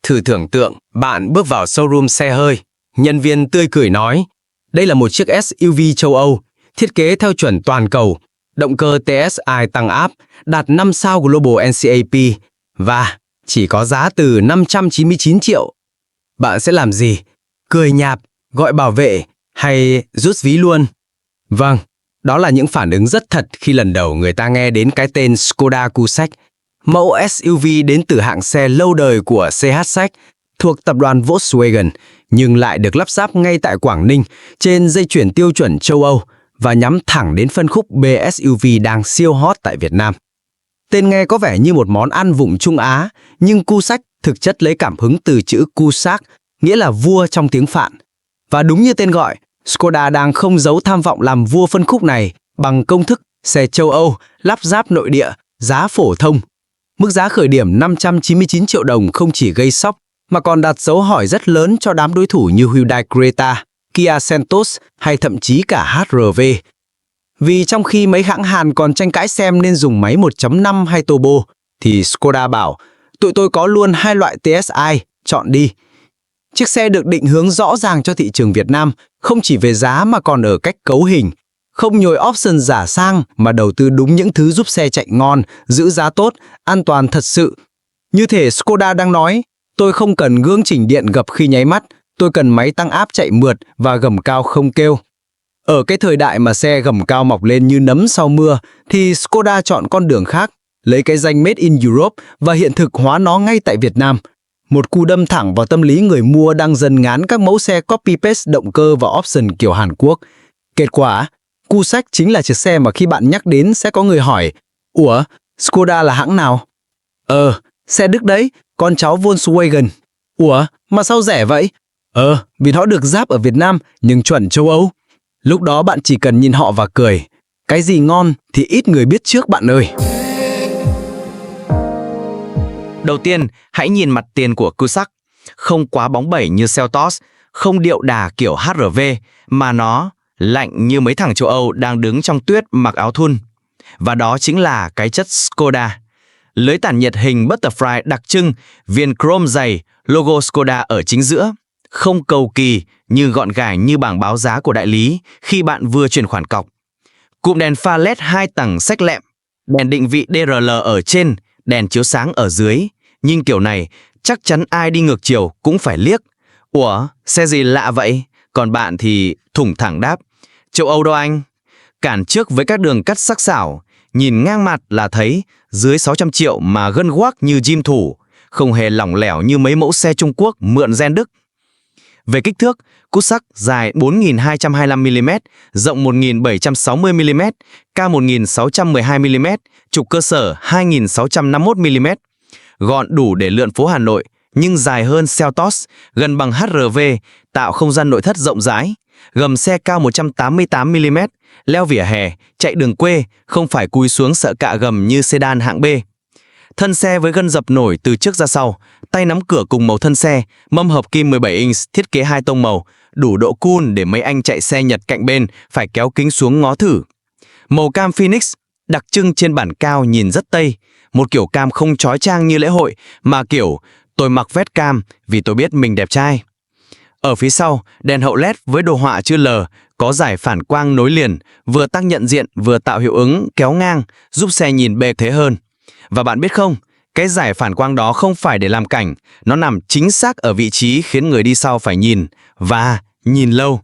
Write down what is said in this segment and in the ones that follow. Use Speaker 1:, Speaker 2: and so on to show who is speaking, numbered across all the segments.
Speaker 1: Thử tưởng tượng, bạn bước vào showroom xe hơi. Nhân viên tươi cười nói, đây là một chiếc SUV châu Âu, thiết kế theo chuẩn toàn cầu, động cơ TSI tăng áp, đạt 5 sao Global NCAP và chỉ có giá từ 599 triệu. Bạn sẽ làm gì? Cười nhạt, gọi bảo vệ hay rút ví luôn? Vâng, đó là những phản ứng rất thật khi lần đầu người ta nghe đến cái tên Škoda Kushaq, mẫu SUV đến từ hãng xe lâu đời của CHSAC thuộc tập đoàn Volkswagen, nhưng lại được lắp ráp ngay tại Quảng Ninh trên dây chuyền tiêu chuẩn châu Âu và nhắm thẳng đến phân khúc BSUV đang siêu hot tại Việt Nam. Tên nghe có vẻ như một món ăn vùng Trung Á, nhưng Kushaq thực chất lấy cảm hứng từ chữ Kusak, nghĩa là vua trong tiếng Phạn. Và đúng như tên gọi, Škoda đang không giấu tham vọng làm vua phân khúc này bằng công thức xe châu Âu, lắp ráp nội địa, giá phổ thông. Mức giá khởi điểm 599 triệu đồng không chỉ gây sốc, mà còn đặt dấu hỏi rất lớn cho đám đối thủ như Hyundai Creta, Kia Seltos hay thậm chí cả HR-V. Vì trong khi mấy hãng Hàn còn tranh cãi xem nên dùng máy 1.5 hay turbo, thì Škoda bảo, tụi tôi có luôn hai loại TSI, chọn đi. Chiếc xe được định hướng rõ ràng cho thị trường Việt Nam, không chỉ về giá mà còn ở cách cấu hình. Không nhồi option giả sang mà đầu tư đúng những thứ giúp xe chạy ngon, giữ giá tốt, an toàn thật sự. Như thể Škoda đang nói, tôi không cần gương chỉnh điện gập khi nháy mắt, tôi cần máy tăng áp chạy mượt và gầm cao không kêu. Ở cái thời đại mà xe gầm cao mọc lên như nấm sau mưa, thì Škoda chọn con đường khác, lấy cái danh Made in Europe và hiện thực hóa nó ngay tại Việt Nam. Một cú đâm thẳng vào tâm lý người mua đang dần ngán các mẫu xe copy-paste động cơ và option kiểu Hàn Quốc. Kết quả, Kushaq chính là chiếc xe mà khi bạn nhắc đến sẽ có người hỏi, ủa, Škoda là hãng nào? Xe Đức đấy, con cháu Volkswagen. Ủa, mà sao rẻ vậy? Vì nó được ráp ở Việt Nam nhưng chuẩn châu Âu. Lúc đó bạn chỉ cần nhìn họ và cười. Cái gì ngon thì ít người biết trước bạn ơi.
Speaker 2: Đầu tiên, hãy nhìn mặt tiền của Kushaq. Không quá bóng bẩy như Seltos, không điệu đà kiểu HR-V, mà nó lạnh như mấy thằng châu Âu đang đứng trong tuyết mặc áo thun. Và đó chính là cái chất Škoda. Lưới tản nhiệt hình butterfly đặc trưng, viền chrome dày, logo Škoda ở chính giữa. Không cầu kỳ nhưng gọn gàng như bảng báo giá của đại lý khi bạn vừa chuyển khoản cọc. Cụm đèn pha LED 2 tầng xách lẹm, đèn định vị DRL ở trên, đèn chiếu sáng ở dưới. Nhưng kiểu này, chắc chắn ai đi ngược chiều cũng phải liếc. Ủa, xe gì lạ vậy? Còn bạn thì thủng thẳng đáp, châu Âu đâu anh? Cản trước với các đường cắt sắc sảo, nhìn ngang mặt là thấy dưới 600 triệu mà gân guác như ghim thủ, không hề lỏng lẻo như mấy mẫu xe Trung Quốc mượn gen Đức. Về kích thước, Kushaq dài 4.225mm, rộng 1.760mm, cao 1.612mm, trục cơ sở 2.651mm. Gọn đủ để lượn phố Hà Nội, nhưng dài hơn Seltos, gần bằng HR-V, tạo không gian nội thất rộng rãi. Gầm xe cao 188mm, leo vỉa hè, chạy đường quê, không phải cúi xuống sợ cạ gầm như sedan hạng B. Thân xe với gân dập nổi từ trước ra sau, tay nắm cửa cùng màu thân xe, mâm hợp kim 17 inch thiết kế 2 tông màu, đủ độ cool để mấy anh chạy xe Nhật cạnh bên phải kéo kính xuống ngó thử. Màu cam Phoenix, đặc trưng trên bản cao nhìn rất Tây, một kiểu cam không chói chang như lễ hội, mà kiểu tôi mặc vest cam vì tôi biết mình đẹp trai. Ở phía sau, đèn hậu LED với đồ họa chữ L, có giải phản quang nối liền, vừa tăng nhận diện vừa tạo hiệu ứng kéo ngang, giúp xe nhìn bề thế hơn. Và bạn biết không, cái giải phản quang đó không phải để làm cảnh, nó nằm chính xác ở vị trí khiến người đi sau phải nhìn, và nhìn lâu.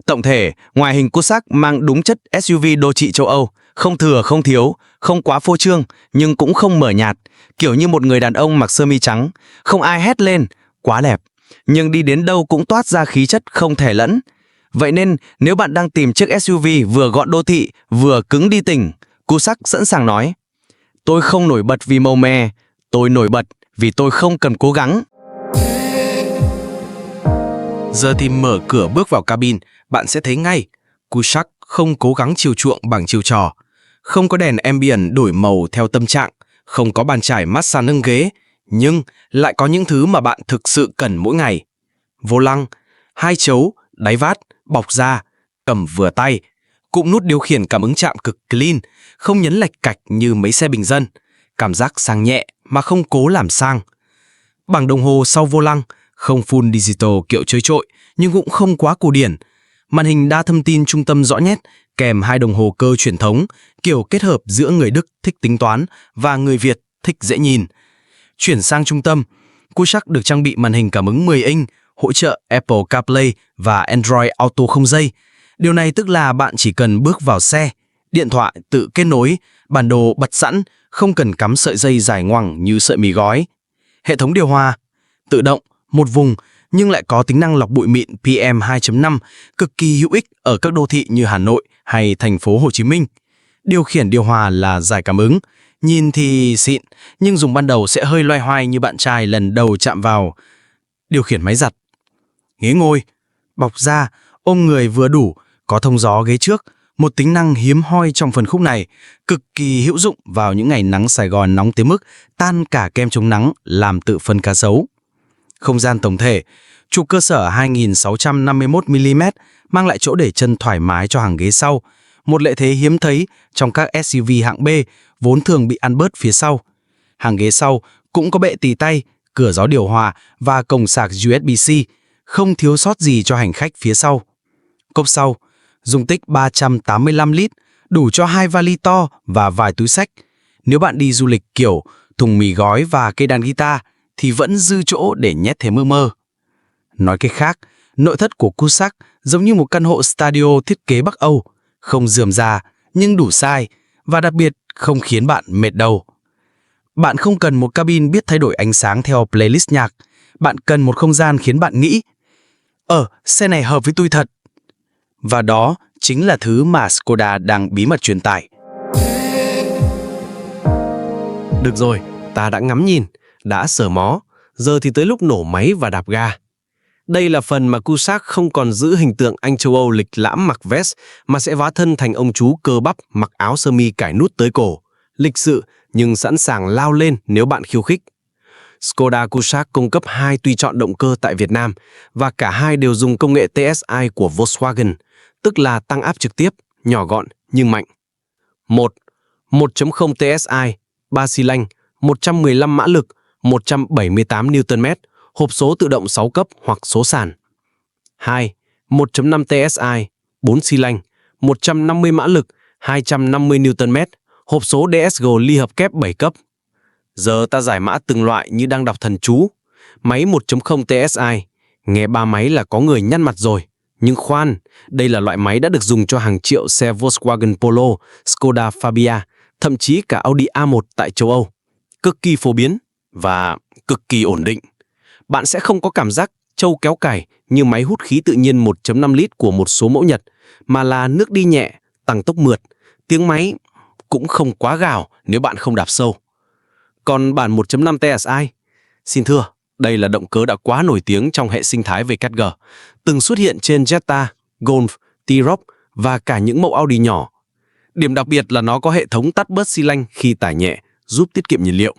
Speaker 2: Tổng thể, ngoại hình Kushaq mang đúng chất SUV đô thị châu Âu, không thừa không thiếu, không quá phô trương, nhưng cũng không mờ nhạt, kiểu như một người đàn ông mặc sơ mi trắng, không ai hét lên, quá đẹp, nhưng đi đến đâu cũng toát ra khí chất không thể lẫn. Vậy nên, nếu bạn đang tìm chiếc SUV vừa gọn đô thị, vừa cứng đi tỉnh, Kushaq sẵn sàng nói, tôi không nổi bật vì màu mè, tôi nổi bật vì tôi không cần cố gắng.
Speaker 3: Giờ thì mở cửa bước vào cabin, bạn sẽ thấy ngay, Kushaq không cố gắng chiều chuộng bằng chiều trò. Không có đèn ambient đổi màu theo tâm trạng, không có bàn chải massage nâng ghế, nhưng lại có những thứ mà bạn thực sự cần mỗi ngày. Vô lăng, hai chấu, đáy vát, bọc da, cầm vừa tay, cụm nút điều khiển cảm ứng chạm cực clean, không nhấn lạch cạch như mấy xe bình dân. Cảm giác sang nhẹ mà không cố làm sang. Bảng đồng hồ sau vô lăng, không full digital kiểu chới trội, nhưng cũng không quá cổ điển. Màn hình đa thông tin trung tâm rõ nét, kèm hai đồng hồ cơ truyền thống, kiểu kết hợp giữa người Đức thích tính toán và người Việt thích dễ nhìn. Chuyển sang trung tâm, Kushaq được trang bị màn hình cảm ứng 10 inch, hỗ trợ Apple CarPlay và Android Auto không dây. Điều này tức là bạn chỉ cần bước vào xe, điện thoại tự kết nối, bản đồ bật sẵn, không cần cắm sợi dây dài ngoằng như sợi mì gói. Hệ thống điều hòa, tự động, một vùng, nhưng lại có tính năng lọc bụi mịn PM 2.5, cực kỳ hữu ích ở các đô thị như Hà Nội hay thành phố Hồ Chí Minh. Điều khiển điều hòa là giải cảm ứng, nhìn thì xịn, nhưng dùng ban đầu sẽ hơi loay hoay như bạn trai lần đầu chạm vào. Điều khiển máy giặt, ghế ngồi, bọc da, ôm người vừa đủ, có thông gió ghế trước, một tính năng hiếm hoi trong phân khúc này, cực kỳ hữu dụng vào những ngày nắng Sài Gòn nóng tới mức tan cả kem chống nắng làm tự phân cá sấu. Không gian tổng thể, trục cơ sở 2651mm mang lại chỗ để chân thoải mái cho hàng ghế sau, một lợi thế hiếm thấy trong các SUV hạng B vốn thường bị ăn bớt phía sau. Hàng ghế sau cũng có bệ tì tay, cửa gió điều hòa và cổng sạc USB-C, không thiếu sót gì cho hành khách phía sau. Cốp sau, dung tích 385 lít, đủ cho 2 vali to và vài túi xách. Nếu bạn đi du lịch kiểu thùng mì gói và cây đàn guitar thì vẫn dư chỗ để nhét thêm mơ. Nói cách khác, nội thất của Kushaq giống như một căn hộ studio thiết kế Bắc Âu, không rườm rà nhưng đủ size và đặc biệt không khiến bạn mệt đầu. Bạn không cần một cabin biết thay đổi ánh sáng theo playlist nhạc, bạn cần một không gian khiến bạn nghĩ xe này hợp với tôi thật. Và đó chính là thứ mà Skoda đang bí mật truyền tải.
Speaker 1: Được rồi, ta đã ngắm nhìn, đã sờ mó, giờ thì tới lúc nổ máy và đạp ga. Đây là phần mà Kushaq không còn giữ hình tượng anh châu Âu lịch lãm mặc vest mà sẽ hóa thân thành ông chú cơ bắp mặc áo sơ mi cài nút tới cổ, lịch sự nhưng sẵn sàng lao lên nếu bạn khiêu khích. Skoda Kushaq cung cấp 2 tùy chọn động cơ tại Việt Nam và cả hai đều dùng công nghệ TSI của Volkswagen, tức là tăng áp trực tiếp, nhỏ gọn nhưng mạnh. 1.0 TSI, 3 xi lanh, 115 mã lực, 178 Nm, hộp số tự động 6 cấp hoặc số sàn. 2. 1.5 TSI, 4 xi lanh, 150 mã lực, 250 Nm, hộp số DSG ly hợp kép 7 cấp. Giờ ta giải mã từng loại như đang đọc thần chú. Máy 1.0 TSI, nghe ba máy là có người nhăn mặt rồi. Nhưng khoan, đây là loại máy đã được dùng cho hàng triệu xe Volkswagen Polo, Skoda Fabia, thậm chí cả Audi A1 tại châu Âu. Cực kỳ phổ biến và cực kỳ ổn định. Bạn sẽ không có cảm giác trâu kéo cày như máy hút khí tự nhiên 1.5 lít của một số mẫu Nhật, mà là nước đi nhẹ, tăng tốc mượt. Tiếng máy cũng không quá gào nếu bạn không đạp sâu. Còn bản 1.5 TSI, xin thưa, đây là động cơ đã quá nổi tiếng trong hệ sinh thái WG, từng xuất hiện trên Jetta, Golf, T-Roc và cả những mẫu Audi nhỏ. Điểm đặc biệt là nó có hệ thống tắt bớt xi lanh khi tải nhẹ, giúp tiết kiệm nhiên liệu.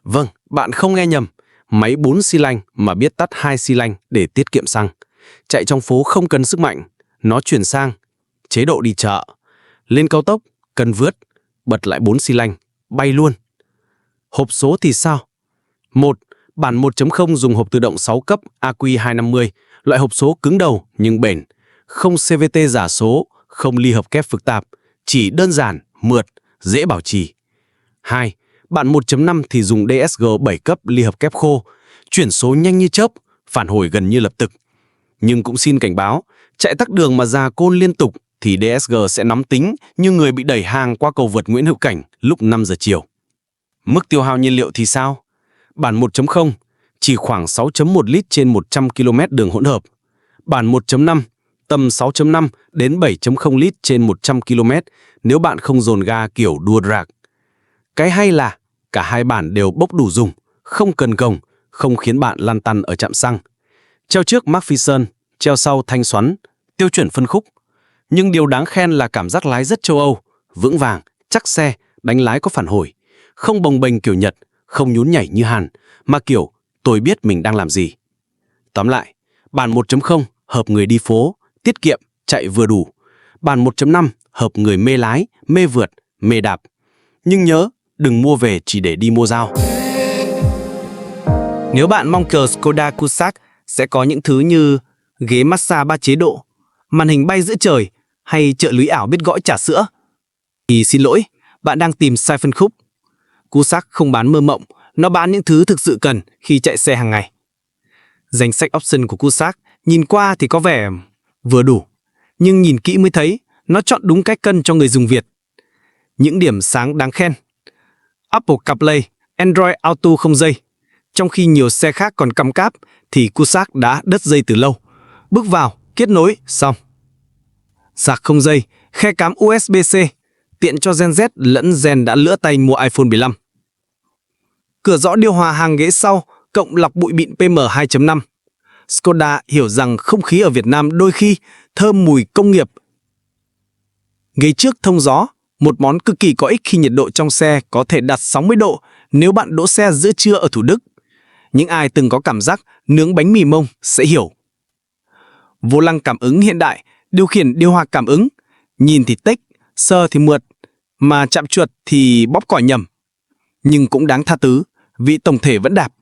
Speaker 1: Vâng, bạn không nghe nhầm, máy 4 xi lanh mà biết tắt 2 xi lanh để tiết kiệm xăng. Chạy trong phố không cần sức mạnh, nó chuyển sang chế độ đi chợ. Lên cao tốc, cần vượt, bật lại 4 xi lanh, bay luôn. Hộp số thì sao? 1. Bản 1.0 dùng hộp tự động 6 cấp AQ250, loại hộp số cứng đầu nhưng bền, không CVT giả số, không ly hợp kép phức tạp, chỉ đơn giản, mượt, dễ bảo trì. 2. Bản 1.5 thì dùng DSG 7 cấp ly hợp kép khô, chuyển số nhanh như chớp, phản hồi gần như lập tức. Nhưng cũng xin cảnh báo, chạy tắc đường mà già côn liên tục thì DSG sẽ nóng tính như người bị đẩy hàng qua cầu vượt Nguyễn Hữu Cảnh lúc 5 giờ chiều. Mức tiêu hao nhiên liệu thì sao? Bản 1.0 chỉ khoảng 6.1 lít trên 100 km đường hỗn hợp. Bản 1.5 tầm 6.5 đến 7.0 lít trên 100 km nếu bạn không dồn ga kiểu đua drag. Cái hay là cả hai bản đều bốc đủ dùng, không cần gồng, không khiến bạn lăn tăn ở trạm xăng. Treo trước Mark Fisson, treo sau thanh xoắn, tiêu chuẩn phân khúc. Nhưng điều đáng khen là cảm giác lái rất châu Âu, vững vàng, chắc xe, đánh lái có phản hồi. Không bồng bềnh kiểu Nhật, không nhún nhảy như Hàn, mà kiểu tôi biết mình đang làm gì. Tóm lại, bản 1.0 hợp người đi phố, tiết kiệm, chạy vừa đủ. Bản 1.5 hợp người mê lái, mê vượt, mê đạp. Nhưng nhớ, đừng mua về chỉ để đi mua dao.
Speaker 3: Nếu bạn mong chờ Skoda Kusak sẽ có những thứ như ghế massage 3 chế độ, màn hình bay giữa trời hay trợ lý ảo biết gõ trà sữa, thì xin lỗi, bạn đang tìm sai phân khúc. Kusak không bán mơ mộng, nó bán những thứ thực sự cần khi chạy xe hàng ngày. Danh sách option của Kusak nhìn qua thì có vẻ vừa đủ, nhưng nhìn kỹ mới thấy nó chọn đúng cái cân cho người dùng Việt. Những điểm sáng đáng khen: Apple CarPlay, Android Auto không dây. Trong khi nhiều xe khác còn cắm cáp thì Kusak đã đứt dây từ lâu. Bước vào, kết nối, xong. Sạc không dây, khe cắm USB-C, tiện cho Gen Z lẫn Gen đã lỡ tay mua iPhone 15. Cửa gió điều hòa hàng ghế sau, cộng lọc bụi mịn PM2.5. Skoda hiểu rằng không khí ở Việt Nam đôi khi thơm mùi công nghiệp. Ghế trước thông gió, một món cực kỳ có ích khi nhiệt độ trong xe có thể đạt 60 độ nếu bạn đỗ xe giữa trưa ở Thủ Đức. Những ai từng có cảm giác nướng bánh mì mông sẽ hiểu. Vô lăng cảm ứng hiện đại, điều khiển điều hòa cảm ứng, nhìn thì tích, sờ thì mượt, mà chạm chuột thì bóp còi nhầm. Nhưng cũng đáng tha thứ, vì tổng thể vẫn đạp.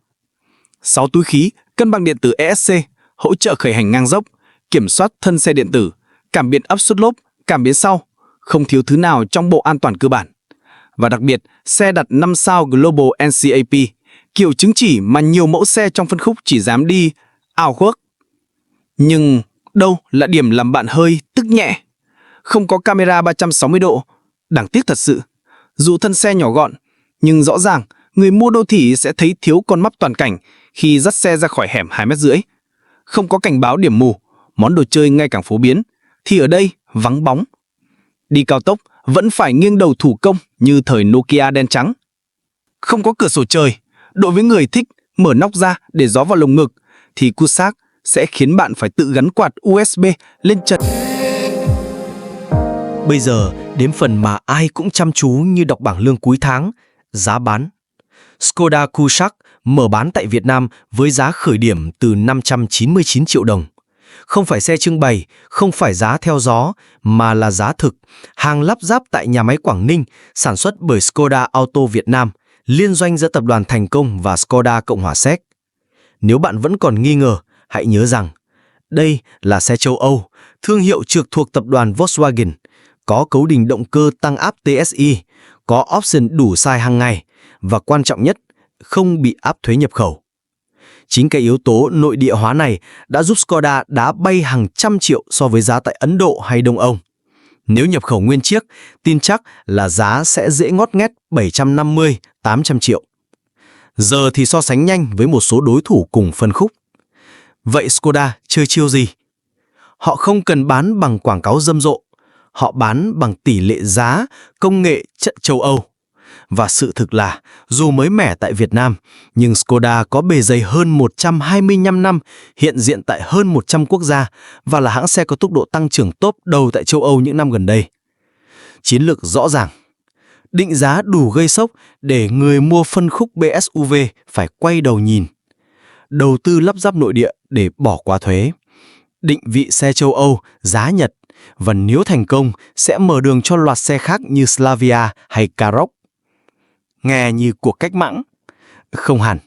Speaker 3: 6 túi khí, cân bằng điện tử ESC, hỗ trợ khởi hành ngang dốc, kiểm soát thân xe điện tử, cảm biến áp suất lốp, cảm biến sau, không thiếu thứ nào trong bộ an toàn cơ bản. Và đặc biệt, xe đặt 5 sao Global NCAP, kiểu chứng chỉ mà nhiều mẫu xe trong phân khúc chỉ dám đi ảo khuốc. Nhưng đâu là điểm làm bạn hơi tức nhẹ? Không có camera 360 độ, đáng tiếc thật sự. Dù thân xe nhỏ gọn, nhưng rõ ràng người mua đô thị sẽ thấy thiếu con mắt toàn cảnh khi dắt xe ra khỏi hẻm 2,5 mét. Không có cảnh báo điểm mù, món đồ chơi ngày càng phổ biến, thì ở đây vắng bóng. Đi cao tốc vẫn phải nghiêng đầu thủ công như thời Nokia đen trắng. Không có cửa sổ trời, đối với người thích mở nóc ra để gió vào lồng ngực, thì Kusak sẽ khiến bạn phải tự gắn quạt USB lên trần.
Speaker 1: Bây giờ, đến phần mà ai cũng chăm chú như đọc bảng lương cuối tháng, giá bán. Skoda Kusak mở bán tại Việt Nam với giá khởi điểm từ 599 triệu đồng. Không phải xe trưng bày, không phải giá theo gió, mà là giá thực, hàng lắp ráp tại nhà máy Quảng Ninh, sản xuất bởi Skoda Auto Việt Nam, liên doanh giữa tập đoàn Thành Công và Skoda Cộng hòa Séc. Nếu bạn vẫn còn nghi ngờ, hãy nhớ rằng đây là xe châu Âu, thương hiệu trực thuộc tập đoàn Volkswagen, có cấu hình động cơ tăng áp TSI, có option đủ xài hàng ngày và quan trọng nhất, không bị áp thuế nhập khẩu. Chính cái yếu tố nội địa hóa này đã giúp Skoda đá bay hàng trăm triệu so với giá tại Ấn Độ hay Đông Âu. Nếu nhập khẩu nguyên chiếc, tin chắc là giá sẽ dễ ngót nghét 750-800 triệu. Giờ thì so sánh nhanh với một số đối thủ cùng phân khúc. Vậy Skoda chơi chiêu gì? Họ không cần bán bằng quảng cáo rầm rộ, họ bán bằng tỷ lệ giá, công nghệ chất châu Âu. Và sự thực là, dù mới mẻ tại Việt Nam, nhưng Skoda có bề dày hơn 125 năm, hiện diện tại hơn 100 quốc gia và là hãng xe có tốc độ tăng trưởng top đầu tại châu Âu những năm gần đây. Chiến lược rõ ràng, định giá đủ gây sốc để người mua phân khúc BSUV phải quay đầu nhìn. Đầu tư lắp ráp nội địa để bỏ qua thuế. Định vị xe châu Âu, giá Nhật, và nếu thành công sẽ mở đường cho loạt xe khác như Slavia hay Karoq. Nghe như cuộc cách mạng. Không hẳn,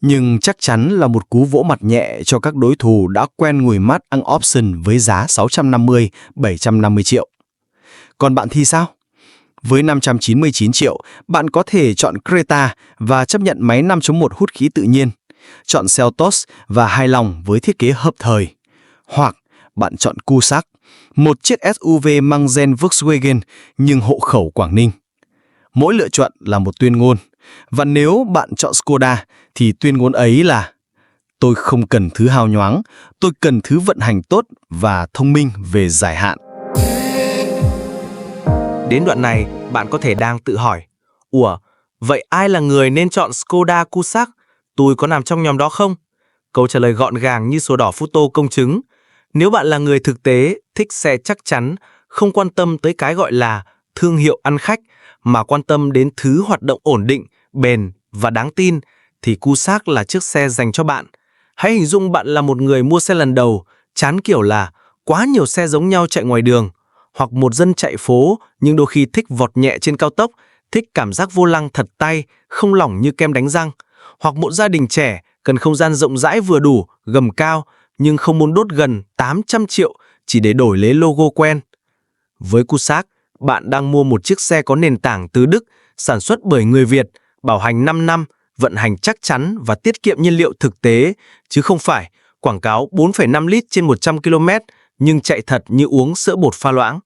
Speaker 1: nhưng chắc chắn là một cú vỗ mặt nhẹ cho các đối thủ đã quen ngồi mắt ăn option với giá 650-750 triệu. Còn bạn thì sao? Với 599 triệu, bạn có thể chọn Creta và chấp nhận máy 5.1 hút khí tự nhiên, chọn Seltos và hài lòng với thiết kế hợp thời. Hoặc bạn chọn Kusak, một chiếc SUV mang gen Volkswagen nhưng hộ khẩu Quảng Ninh. Mỗi lựa chọn là một tuyên ngôn, và nếu bạn chọn Skoda thì tuyên ngôn ấy là: tôi không cần thứ hào nhoáng, tôi cần thứ vận hành tốt và thông minh về dài hạn.
Speaker 3: Đến đoạn này, bạn có thể đang tự hỏi: ủa, vậy ai là người nên chọn Skoda Kusak? Tôi có nằm trong nhóm đó không? Câu trả lời gọn gàng như sổ đỏ photo công chứng. Nếu bạn là người thực tế, thích xe chắc chắn, không quan tâm tới cái gọi là thương hiệu ăn khách, mà quan tâm đến thứ hoạt động ổn định, bền và đáng tin, thì Kusak là chiếc xe dành cho bạn. Hãy hình dung bạn là một người mua xe lần đầu, chán kiểu là quá nhiều xe giống nhau chạy ngoài đường, hoặc một dân chạy phố nhưng đôi khi thích vọt nhẹ trên cao tốc, thích cảm giác vô lăng thật tay, không lỏng như kem đánh răng, hoặc một gia đình trẻ cần không gian rộng rãi vừa đủ, gầm cao, nhưng không muốn đốt gần 800 triệu chỉ để đổi lấy logo quen. Với Cusack, bạn đang mua một chiếc xe có nền tảng từ Đức, sản xuất bởi người Việt, bảo hành 5 năm, vận hành chắc chắn và tiết kiệm nhiên liệu thực tế, chứ không phải quảng cáo 4,5 lít trên 100 km nhưng chạy thật như uống sữa bột pha loãng.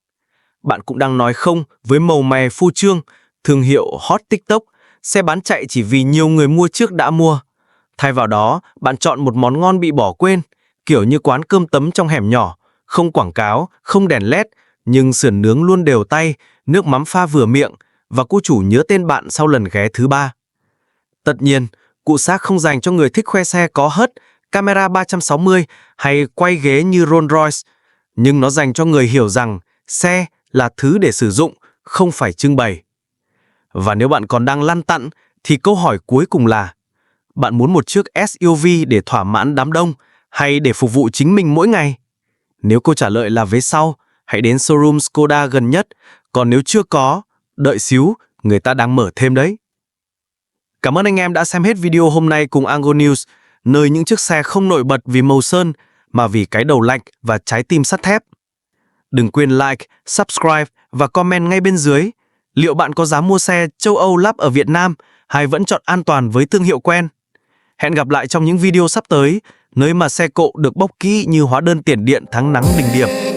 Speaker 3: Bạn cũng đang nói không với màu mè phô trương, thương hiệu hot TikTok, xe bán chạy chỉ vì nhiều người mua trước đã mua. Thay vào đó, bạn chọn một món ngon bị bỏ quên, kiểu như quán cơm tấm trong hẻm nhỏ, không quảng cáo, không đèn led, nhưng sườn nướng luôn đều tay, nước mắm pha vừa miệng, và cô chủ nhớ tên bạn sau lần ghé thứ 3. Tất nhiên, Cusack không dành cho người thích khoe xe có hất, camera 360 hay quay ghế như Rolls-Royce, nhưng nó dành cho người hiểu rằng xe là thứ để sử dụng, không phải trưng bày. Và nếu bạn còn đang lăn tăn, thì câu hỏi cuối cùng là: bạn muốn một chiếc SUV để thỏa mãn đám đông hay để phục vụ chính mình mỗi ngày? Nếu câu trả lời là vế sau, hãy đến showroom Skoda gần nhất, còn nếu chưa có, đợi xíu, người ta đang mở thêm đấy. Cảm ơn anh em đã xem hết video hôm nay cùng Ango News, nơi những chiếc xe không nổi bật vì màu sơn, mà vì cái đầu lạnh và trái tim sắt thép. Đừng quên like, subscribe và comment ngay bên dưới. Liệu bạn có dám mua xe châu Âu lắp ở Việt Nam hay vẫn chọn an toàn với thương hiệu quen? Hẹn gặp lại trong những video sắp tới, nơi mà xe cộ được bóc kỹ như hóa đơn tiền điện tháng nắng đỉnh điểm.